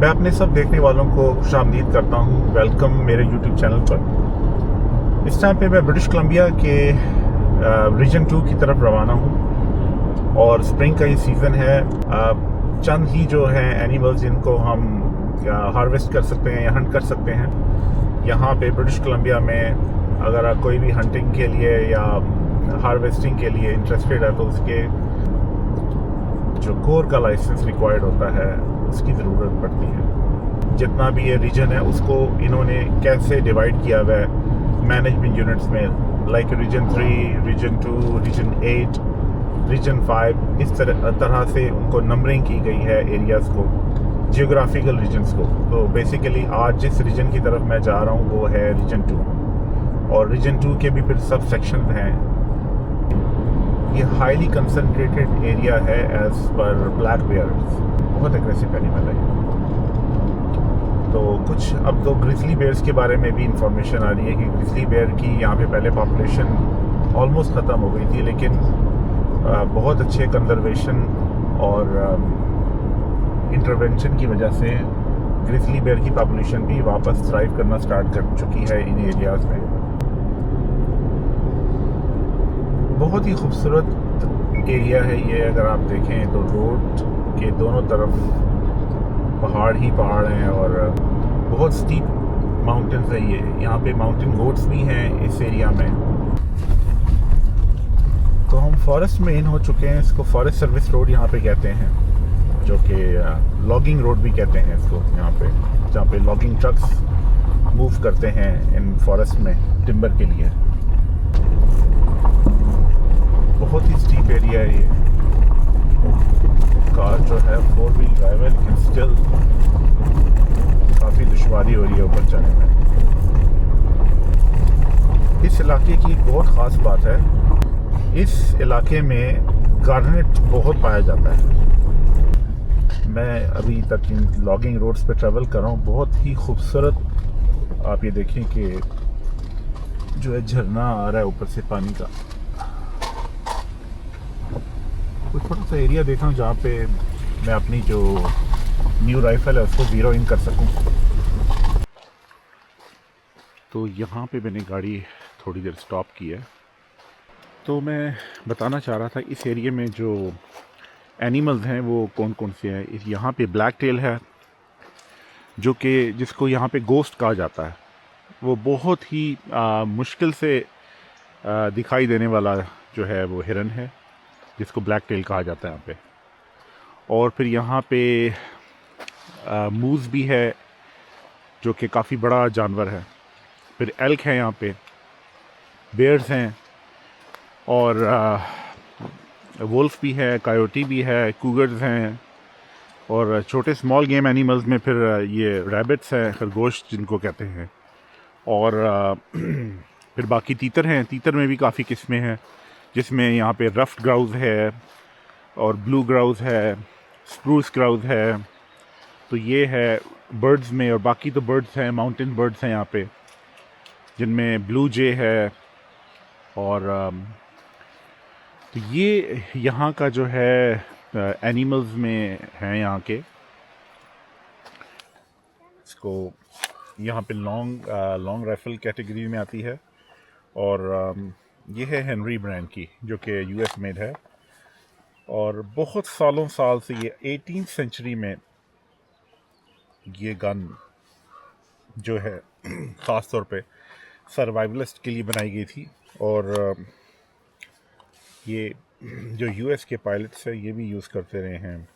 मैं अपने सब देखने वालों को खुशामदीद करता हूँ। वेलकम मेरे यूट्यूब चैनल पर। इस टाइम पे मैं ब्रिटिश कोलंबिया के रीजन 2 की तरफ रवाना हूँ और स्प्रिंग का ये सीज़न है। चंद ही जो है एनिमल्स जिनको हम हार्वेस्ट कर सकते हैं या हंट कर सकते हैं यहाँ पे ब्रिटिश कोलंबिया में। अगर आप कोई भी हंटिंग के लिए या हार्वेस्टिंग के लिए इंटरेस्टेड है तो उसके जो कोर का लाइसेंस रिक्वायर्ड होता है उसकी ज़रूरत पड़ती है। जितना भी ये रीजन है उसको इन्होंने कैसे डिवाइड किया हुआ है मैनेजमेंट यूनिट्स में, like region 3, region 2, region 8, region 5, इस तरह से उनको नंबरिंग की गई है एरियाज़ को, जियोग्राफिकल रीजन्स को। तो बेसिकली आज जिस रीजन की तरफ मैं जा रहा हूँ वो है रीजन 2, और रीजन 2 के भी फिर सब सेक्शन हैं। ये हाईली कंसनट्रेटेड एरिया है एज पर ब्लैक बेयर्स, बहुत एग्रेसिव एनिमल है। तो कुछ अब तो ग्रिजली बेयर्स के बारे में भी इंफॉर्मेशन आ रही है कि ग्रिजली बेयर की यहाँ पे पहले पॉपुलेशन ऑलमोस्ट ख़त्म हो गई थी, लेकिन बहुत अच्छे कंजर्वेशन और इंटरवेंशन की वजह से ग्रिजली बेयर की पॉपुलेशन भी वापस थ्राइव करना स्टार्ट कर चुकी है इन एरियाज़ में। बहुत ही खूबसूरत एरिया है ये। अगर आप देखें तो रोड के दोनों तरफ पहाड़ ही पहाड़ हैं और बहुत स्टीप माउंटेन्स है ये। यहाँ पे माउंटेन गोट्स भी हैं इस एरिया में। तो हम फॉरेस्ट में इन हो चुके हैं। इसको फॉरेस्ट सर्विस रोड यहाँ पे कहते हैं, जो कि लॉगिंग रोड भी कहते हैं इसको यहाँ पे, जहाँ पे लॉगिंग ट्रक्स मूव करते हैं इन फॉरेस्ट में टिम्बर के लिए। बहुत ही स्टीप एरिया है ये। कार जो है 4 व्हील ड्राइव है, लेकिन स्टिल काफ़ी दुश्वारी हो रही है ऊपर जाने में। इस इलाके की एक बहुत ख़ास बात है, इस इलाके में गार्नेट बहुत पाया जाता है। मैं अभी तक इन लॉगिंग रोड्स पे ट्रैवल कर रहा हूँ। बहुत ही खूबसूरत। आप ये देखें कि जो है झरना आ रहा है ऊपर से पानी का। कोई थोड़ा सा एरिया देख रहा हूँ जहाँ पे मैं अपनी जो न्यू राइफल है उसको ज़ीरो इन कर सकूँ। तो यहाँ पे मैंने गाड़ी थोड़ी देर स्टॉप की है। तो मैं बताना चाह रहा था इस एरिया में जो एनिमल्स हैं वो कौन कौन से हैं। यहाँ पे ब्लैक टेल है, जो कि जिसको यहाँ पे गोस्ट कहा जाता है। वो बहुत ही मुश्किल से दिखाई देने वाला जो है वो हिरन है, जिसको ब्लैक टेल कहा जाता है यहाँ पे। और फिर यहाँ पे मूस भी है, जो कि काफ़ी बड़ा जानवर है। फिर एल्क है यहाँ पे, बेयर्स हैं, और वुल्फ भी है, कायोटी भी है, कूगर्स हैं, और छोटे स्मॉल गेम एनिमल्स में फिर ये रैबिट्स हैं, खरगोश जिनको कहते हैं। और फिर बाकी तीतर हैं। तीतर में भी काफ़ी किस्में हैं, जिसमें यहाँ पे रफ्ड ग्राउज है और ब्लू ग्राउज है, स्प्रूस ग्राउज है। तो ये है बर्ड्स में। और बाकी तो बर्ड्स हैं, माउंटेन बर्ड्स हैं यहाँ पे, जिनमें ब्लू जे है। और तो ये यहाँ का जो है एनिमल्स में हैं यहाँ के। इसको यहाँ पे लॉन्ग राइफल कैटेगरी में आती है। और ये है हेनरी ब्रांड की, जो कि यूएस मेड है। और बहुत सालों साल से ये 18th सेंचुरी में ये गन जो है ख़ास तौर पे सर्वाइवलिस्ट के लिए बनाई गई थी। और ये जो यूएस के पायलट्स हैं ये भी यूज़ करते रहे हैं,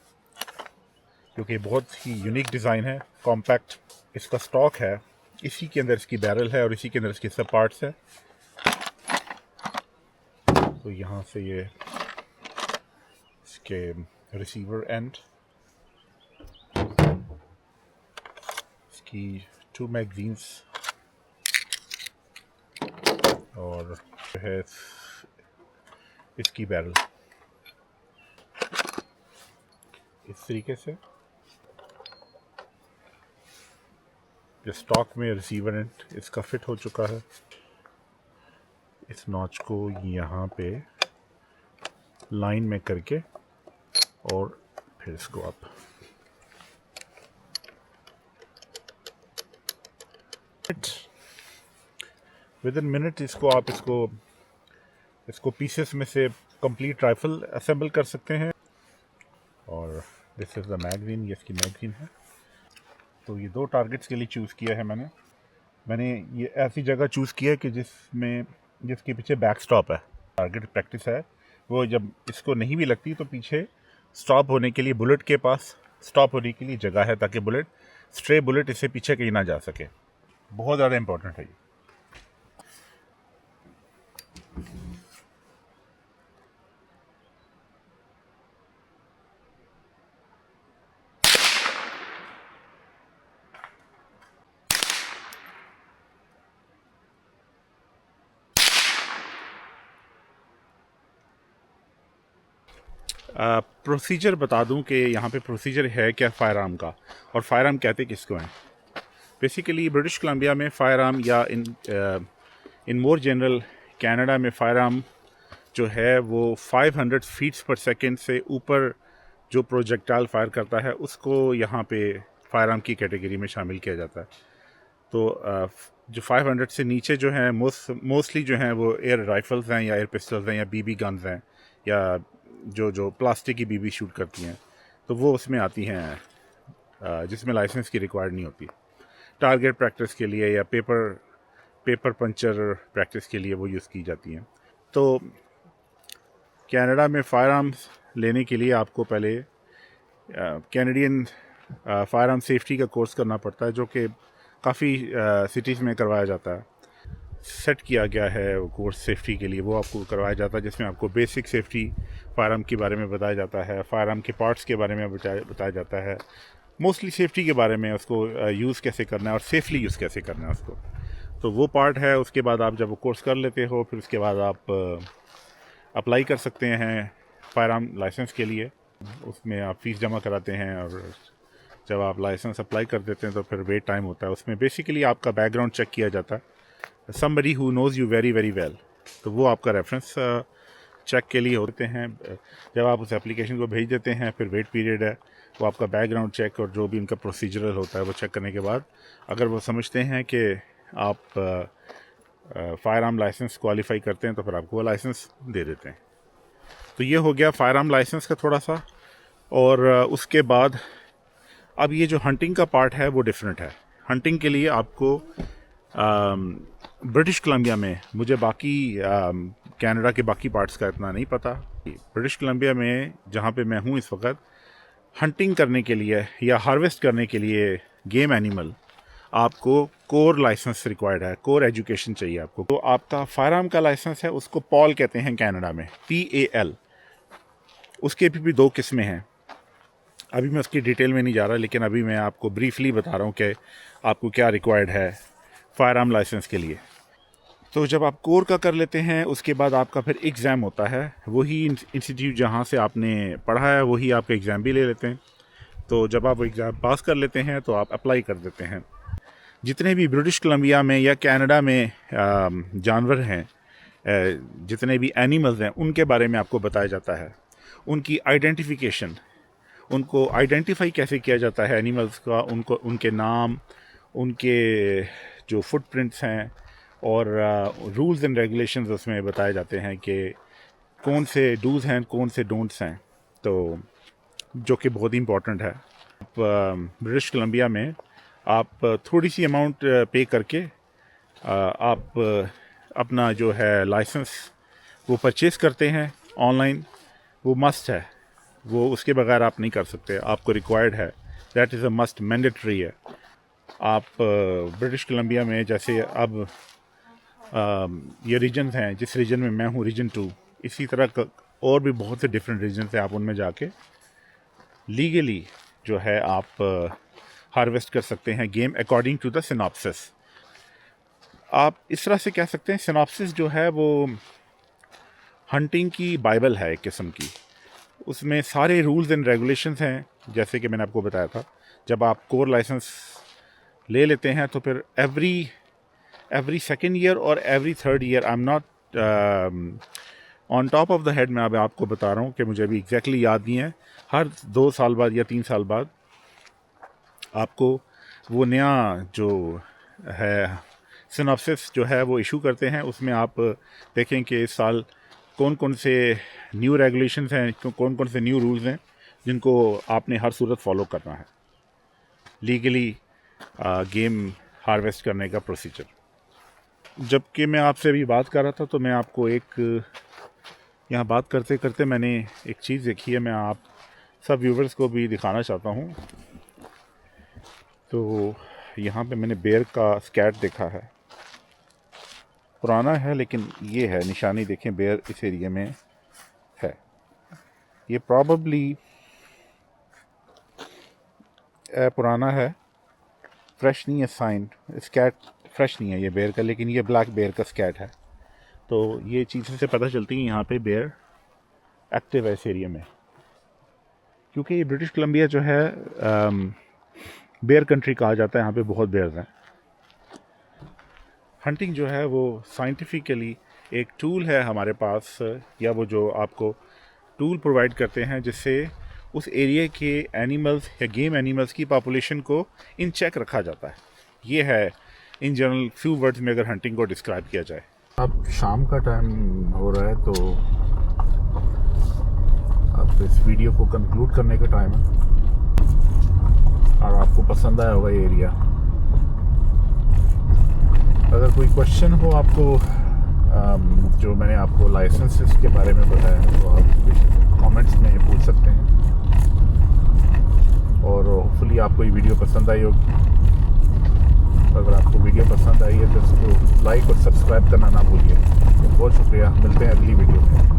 क्योंकि बहुत ही यूनिक डिज़ाइन है, कॉम्पैक्ट इसका स्टॉक है। इसी के अंदर इसकी बैरल है और इसी के अंदर इसके सब पार्ट्स हैं। तो यहाँ से ये इसके रिसीवर एंड, इसकी 2 मैगजीन्स, और जो है इसकी बैरल इस तरीके से। जो स्टॉक में रिसीवर एंड इसका फिट हो चुका है। इस नॉच को यहाँ पे लाइन में करके और फिर इसको आप विद इन मिनट इसको पीसेस में से कंप्लीट राइफल असेंबल कर सकते हैं। और दिस इज़ द मैगज़ीन, ये इसकी मैगज़ीन है। तो ये 2 टारगेट्स के लिए चूज़ किया है मैंने ये ऐसी जगह चूज़ किया है कि जिसके पीछे बैक स्टॉप है। टारगेट प्रैक्टिस है, वो जब इसको नहीं भी लगती तो पीछे स्टॉप होने के लिए, बुलेट के पास स्टॉप होने के लिए जगह है, ताकि स्ट्रे बुलेट इससे पीछे कहीं ना जा सके। बहुत ज़्यादा इम्पोर्टेंट है ये। प्रोसीजर बता दूं कि यहाँ पे प्रोसीजर है क्या फायर आर्म का, और फायर आर्म कहते किसको हैं। बेसिकली ब्रिटिश कोलंबिया में फायर आर्म, या इन मोर जनरल कनाडा में फायर आर्म जो है वो 500 फीट्स पर सेकेंड से ऊपर जो प्रोजेक्टाइल फायर करता है उसको यहाँ पे फायर आर्म की कैटेगरी में शामिल किया जाता है। तो जो 500 से नीचे जो हैं मोस्टली जो हैं वो एयर राइफल्स हैं, या एयर पिस्टल्स हैं, या बीबी गन्स हैं, या जो प्लास्टिक की बीबी शूट करती हैं, तो वो उसमें आती हैं, जिसमें लाइसेंस की रिक्वायर्ड नहीं होती। टारगेट प्रैक्टिस के लिए या पेपर पंचर प्रैक्टिस के लिए वो यूज़ की जाती हैं। तो कनाडा में फायर आर्म्स लेने के लिए आपको पहले कैनेडियन फायर आर्म सेफ्टी का कोर्स करना पड़ता है, जो कि काफ़ी सिटीज़ में करवाया जाता है। सेट किया गया है वो कोर्स सेफ्टी के लिए, वो आपको करवाया जाता है, जिसमें आपको बेसिक सेफ्टी फायर आर्म के बारे में बताया जाता है, फायर आर्म के पार्ट्स के बारे में बताया जाता है, मोस्टली सेफ्टी के बारे में, उसको यूज़ कैसे करना है और सेफली यूज़ कैसे करना है उसको। तो वो पार्ट है। उसके बाद आप जब वो कोर्स कर लेते हो, फिर उसके बाद आप अप्लाई कर सकते हैं फायर आर्म लाइसेंस के लिए। उसमें आप फ़ीस जमा कराते हैं, और जब आप लाइसेंस अप्लाई कर देते हैं तो फिर वेट टाइम होता है। उसमें बेसिकली आपका बैकग्राउंड चेक किया जाता है, somebody who knows you very very well, तो वो आपका रेफरेंस चेक के लिए होते हैं। जब आप उस एप्लीकेशन को भेज देते हैं, फिर वेट पीरियड है, वो आपका बैकग्राउंड चेक और जो भी उनका प्रोसीजरल होता है वो चेक करने के बाद अगर वो समझते हैं कि आप फायर आर्म लाइसेंस क्वालिफाई करते हैं, तो फिर आपको वो लाइसेंस दे देते हैं। तो ये हो गया फायर आर्म लाइसेंस का थोड़ा सा। और उसके बाद अब ये जो हंटिंग का पार्ट है वो डिफरेंट है। हंटिंग के लिए आपको ब्रिटिश कोलंबिया में, मुझे बाकी कनाडा के बाकी पार्ट्स का इतना नहीं पता, ब्रिटिश कोलंबिया में जहाँ पे मैं हूँ इस वक्त, हंटिंग करने के लिए या हार्वेस्ट करने के लिए गेम एनिमल आपको कोर लाइसेंस रिक्वायर्ड है, कोर एजुकेशन चाहिए आपको। तो आपका फायर आर्म का लाइसेंस है, उसको पॉल कहते हैं कनाडा में, PAL। उसके भी 2 किस्में हैं। अभी मैं उसकी डिटेल में नहीं जा रहा, लेकिन अभी मैं आपको ब्रीफली बता रहा हूँ कि आपको क्या रिक्वायर्ड है फायर आर्म लाइसेंस के लिए। तो जब आप कोर का कर लेते हैं, उसके बाद आपका फिर एग्ज़ाम होता है। वही इंस्टीट्यूट जहाँ से आपने पढ़ा है वही आपका एग्ज़ाम भी ले लेते हैं। तो जब आप एग्ज़ाम पास कर लेते हैं तो आप अप्लाई कर देते हैं। जितने भी ब्रिटिश कोलंबिया में या कनाडा में जानवर हैं, जितने भी एनिमल्स हैं, उनके बारे में आपको बताया जाता है। उनकी आइडेंटिफिकेशन, उनको आइडेंटिफाई कैसे किया जाता है एनिमल्स का, उनको उनके नाम, उनके जो फुटप्रिंट्स हैं, और रूल्स एंड रेगुलेशंस उसमें बताए जाते हैं कि कौन से डूज़ हैं, कौन से डोंट्स हैं, तो जो कि बहुत ही इम्पोर्टेंट है। ब्रिटिश कोलंबिया में आप थोड़ी सी अमाउंट पे करके आप अपना जो है लाइसेंस वो परचेज़ करते हैं ऑनलाइन। वो मस्ट है, वो उसके बगैर आप नहीं कर सकते, आपको रिक्वायर्ड है, that is a must, mandatory है। आप ब्रिटिश कोलंबिया में जैसे अब ये रीजन हैं, जिस रीजन में मैं हूँ, रीजन 2, इसी तरह और भी बहुत से डिफरेंट रीजन हैं। आप उनमें जाके लीगली जो है आप हार्वेस्ट कर सकते हैं game according to the synopsis. आप इस तरह से कह सकते हैं, सिनॉप्सिस जो है वो हंटिंग की बाइबल है एक किस्म की। उसमें सारे रूल्स एंड रेगुलेशंस हैं, जैसे कि मैंने आपको बताया था। जब आप कोर लाइसेंस ले लेते हैं तो फिर एवरी सेकेंड ईयर और every third year, I am not on top of the head, मैं अब आपको बता रहा हूँ कि मुझे अभी एग्जैक्टली याद नहीं है, हर 2 साल बाद या 3 साल बाद आपको वो नया जो है सिनॉप्सिस जो है वो इशू करते हैं। उसमें आप देखें कि इस साल कौन कौन से न्यू रेगुलेशंस हैं, कौन कौन से न्यू रूल्स हैं जिनको आपने हर सूरत फॉलो करना है। लीगली गेम हार्वेस्ट करने का प्रोसीजर। जबकि मैं आपसे अभी बात कर रहा था तो मैं आपको एक यहाँ बात करते करते मैंने एक चीज़ देखी है, मैं आप सब व्यूवर्स को भी दिखाना चाहता हूँ। तो यहाँ पे मैंने बेर का स्कैट देखा है, पुराना है लेकिन ये है निशानी, देखें बेर इस एरिया में है। ये प्रॉबली पुराना है, फ्रेश नहीं है साइन, स्कैट फ्रेश नहीं है ये बेर का, लेकिन ये ब्लैक बेर का स्कैट है। तो ये चीज़ें से पता चलती है यहाँ पे बेर एक्टिव है इस एरिया में, क्योंकि ये ब्रिटिश कोलंबिया जो है बेर कंट्री कहा जाता है। यहाँ पे बहुत बेर्स हैं। हंटिंग जो है वो साइंटिफिकली एक टूल है हमारे पास, या वो जो आपको टूल प्रोवाइड करते हैं जिससे उस एरिया के एनिमल्स या गेम एनिमल्स की पॉपुलेशन को इन चेक रखा जाता है। ये है इन जनरल फ्यू वर्ड्स में अगर हंटिंग को डिस्क्राइब किया जाए। अब शाम का टाइम हो रहा है तो अब इस वीडियो को कंक्लूड करने का टाइम है, और आपको पसंद आया होगा ये एरिया। अगर कोई क्वेश्चन हो आपको जो मैंने आपको लाइसेंसेस के बारे में बताया तो आप कमेंट्स में पूछ सकते हैं, और होपफुली आपको ये वीडियो पसंद आई होगी। अगर आपको वीडियो पसंद आई है तो इसको लाइक और सब्सक्राइब करना ना भूलिए। बहुत शुक्रिया, मिलते हैं अगली वीडियो में।